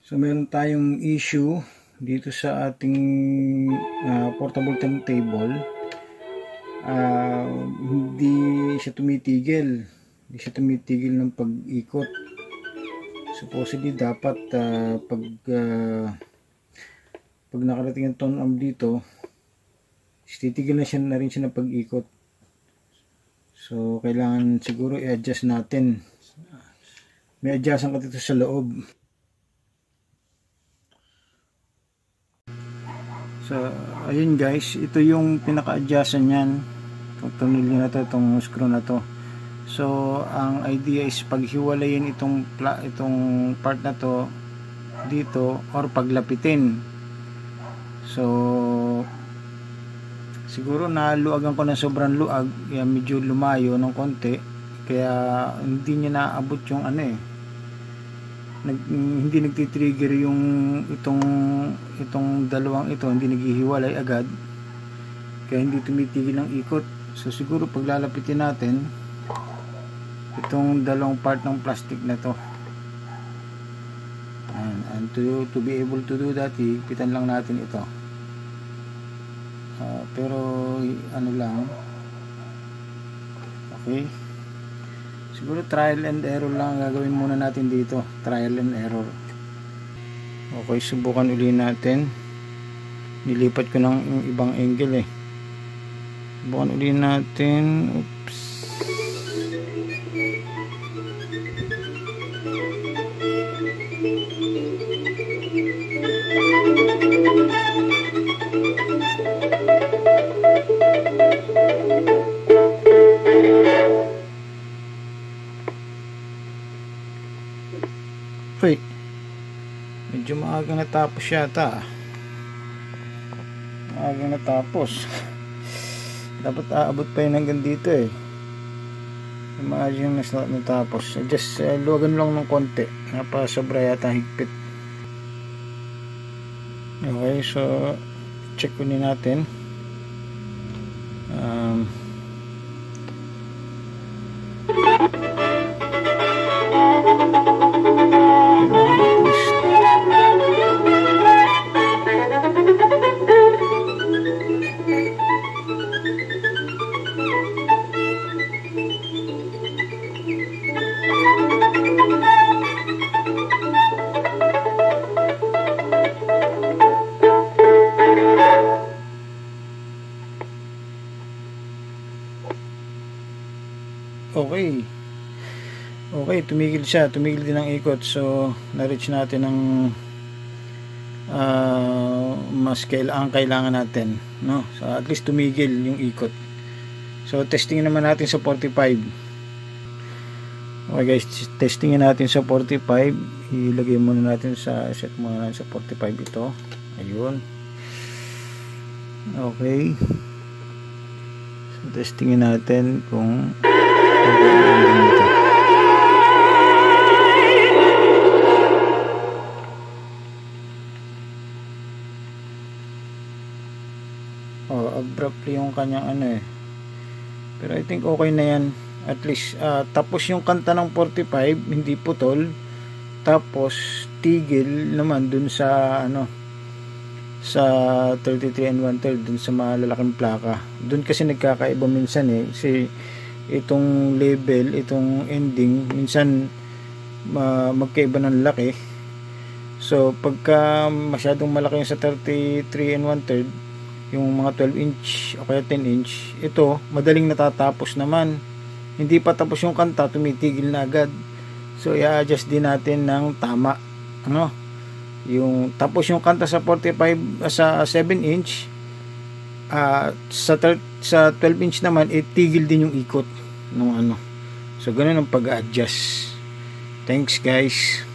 So meron tayong issue dito sa ating portable turntable. Hindi siya tumitigil. Hindi siya tumitigil ng pag-ikot. Supposedly dapat pag nakarating ang tone arm dito, titigil na rin siya ng pag-ikot. So kailangan siguro i-adjust natin. May adjustan ka dito sa loob. So ayun guys, ito yung pinaka-adjustan niyan. Itong tornilyo na to, itong screw na to. So ang idea is paghiwalayin itong part na to dito or paglapitin. So siguro naluagan ko ng sobrang luag, medyo lumayo ng konti, kaya hindi niya naabot yung hindi nagtitrigger yung itong dalawang ito, hindi naghihiwalay agad, kaya hindi tumitigil ang ikot. So siguro paglalapitin natin itong dalawang part ng plastic na to, and to be able to do that, higpitan lang natin ito. Pero ano lang, okay, siguro trial and error lang gagawin muna natin dito, trial and error. Okay, subukan uli natin. Nilipat ko ng ibang angle subukan uli natin. Oops. Wait, medyo maaga natapos yata. Maaga natapos. Dapat aabot pa yun hanggang dito Imagine na natapos. Just luwagan lang ng konti. Napasobra yata higpit. Okay, so check ulit natin. Okay, tumigil siya, tumigil din ang ikot. So na-reach natin ang ang kailangan natin, no? So at least tumigil yung ikot. So testingin naman natin sa 45. Okay guys, testingin natin sa 45. Ilagay muna natin set muna natin sa 45 ito. Ayun. Okay. So testingin natin kung abruptly yung kanyang pero I think okay na yan. At least tapos yung kanta ng 45 hindi putol, tapos tigil naman dun sa sa 33 and 1/3 dun sa malalaking plaka. Dun kasi nagkakaiba minsan kasi itong label, itong ending minsan magkaiba ng laki. So pagka masyadong malaki yung sa 33 and 1/3, yung mga 12 inch o kaya 10 inch, ito madaling natatapos naman. Hindi pa tapos yung kanta, tumitigil na agad. So i-adjust din natin ng tama, yung tapos yung kanta sa 45 sa 7 inch, sa 12 inch naman itigil din yung ikot ng So ganun ang pag-adjust. Thanks guys.